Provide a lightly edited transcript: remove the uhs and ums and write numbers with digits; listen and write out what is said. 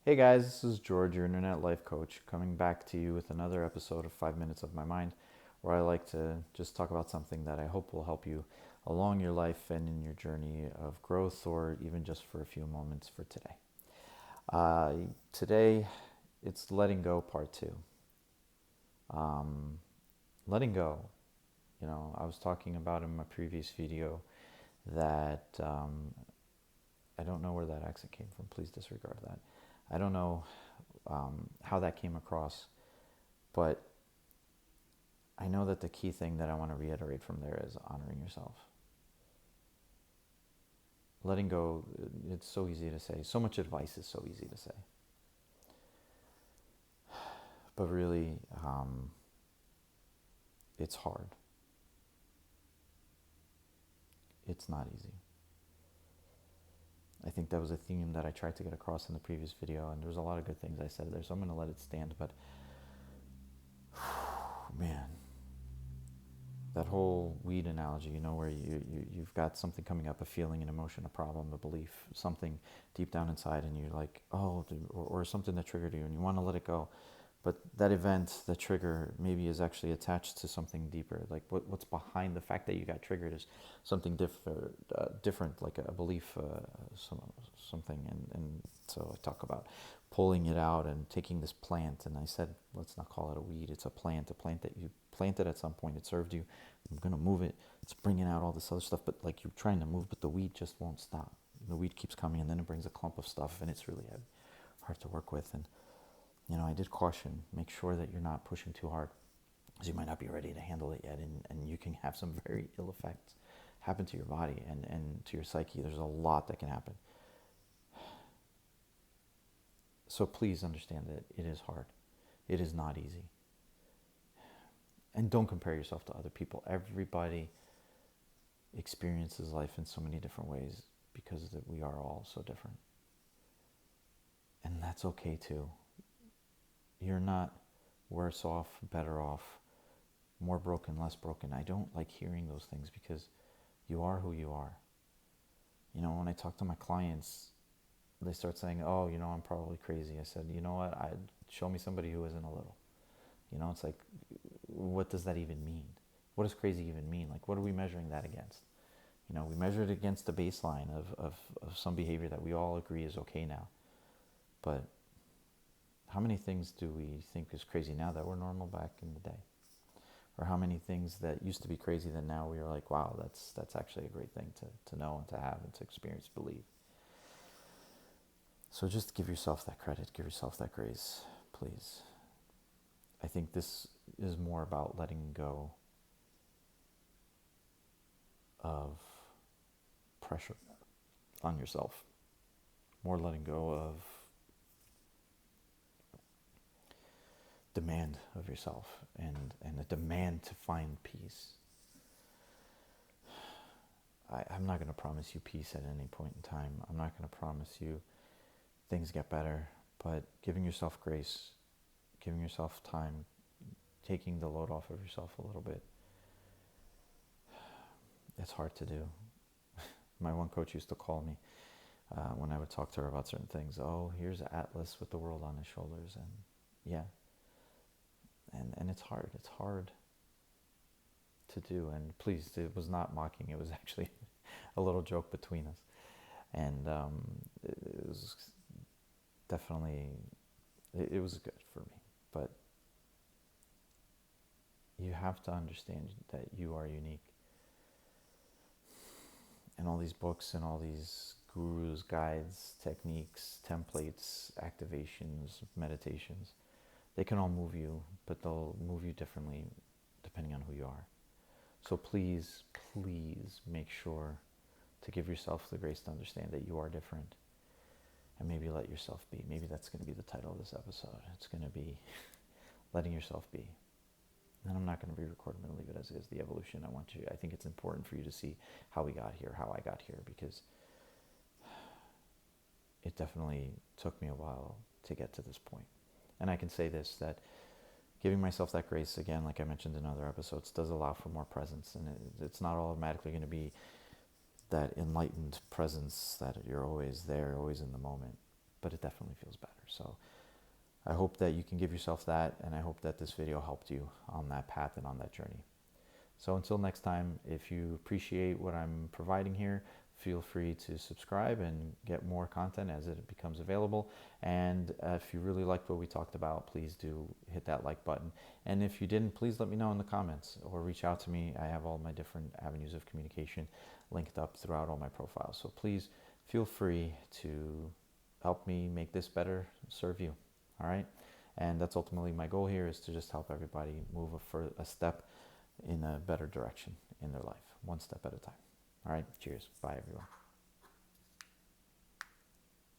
Hey guys, this is George, your internet life coach, coming back to you with another episode of 5 Minutes of My Mind, where I like to just talk about something that I hope will help you along your life and in your journey of growth, or even just for a few moments for today. Today, it's letting go part two. Um, letting go, I was talking about in my previous video that I don't know where that accent came from. Please disregard that. I don't know how that came across, but I know that the key thing that I want to reiterate from there is honoring yourself. Letting go, it's so easy to say. So much advice is so easy to say. But really, it's hard. It's not easy. I think that was a theme that I tried to get across in the previous video, and there was a lot of good things I said there, so I'm going to let it stand. But, man, that whole weed analogy, where you've got something coming up, a feeling, an emotion, a problem, a belief, something deep down inside, and you're like, oh, or something that triggered you, and you want to let it go. But that event, the trigger, maybe is actually attached to something deeper. Like what's behind the fact that you got triggered is something different, like a belief, something. And so I talk about pulling it out and taking this plant. And I said, let's not call it a weed. It's a plant that you planted at some point. It served you. I'm going to move it. It's bringing out all this other stuff. But like you're trying to move, but the weed just won't stop. The weed keeps coming, and then it brings a clump of stuff, and it's really hard to work with. And I did caution, make sure that you're not pushing too hard, because you might not be ready to handle it yet, and you can have some very ill effects happen to your body and to your psyche. There's a lot that can happen. So please understand that it is hard. It is not easy. And don't compare yourself to other people. Everybody experiences life in so many different ways because we are all so different. And that's okay too. You're not worse off, better off, more broken, less broken. I don't like hearing those things because you are who you are. When I talk to my clients, they start saying, oh, I'm probably crazy. I said, you know what? Show me somebody who isn't a little. It's like, what does that even mean? What does crazy even mean? Like, what are we measuring that against? We measure it against the baseline of some behavior that we all agree is okay now. But how many things do we think is crazy now that were normal back in the day? Or how many things that used to be crazy that now we are like, wow, that's actually a great thing to know and to have and to experience, believe. So just give yourself that credit, give yourself that grace, please. I think this is more about letting go of pressure on yourself, more letting go of demand of yourself and a demand to find peace. I'm not going to promise you peace at any point in time. I'm not going to promise you things get better, but giving yourself grace, giving yourself time, taking the load off of yourself a little bit, it's hard to do. My one coach used to call me when I would talk to her about certain things, oh, here's Atlas with the world on his shoulders. And yeah, and it's hard to do. And please, it was not mocking, it was actually a little joke between us. And it was definitely, it was good for me. But you have to understand that you are unique. And all these books and all these gurus, guides, techniques, templates, activations, meditations, they can all move you, but they'll move you differently depending on who you are. So please, please make sure to give yourself the grace to understand that you are different. And maybe let yourself be. Maybe that's going to be the title of this episode. It's going to be letting yourself be. And I'm not going to re-record. I'm going to leave it as is, the evolution. I think it's important for you to see how we got here, how I got here, because it definitely took me a while to get to this point. And I can say this, that giving myself that grace, again, like I mentioned in other episodes, does allow for more presence. And it's not automatically going to be that enlightened presence that you're always there, always in the moment. but it definitely feels better. So I hope that you can give yourself that, and I hope that this video helped you on that path and on that journey. So until next time, if you appreciate what I'm providing here, feel free to subscribe and get more content as it becomes available. And if you really liked what we talked about, please do hit that like button. And if you didn't, please let me know in the comments or reach out to me. I have all my different avenues of communication linked up throughout all my profiles. So please feel free to help me make this better, serve you. All right. And that's ultimately my goal here, is to just help everybody move a step in a better direction in their life, one step at a time. All right. Cheers. Bye, everyone.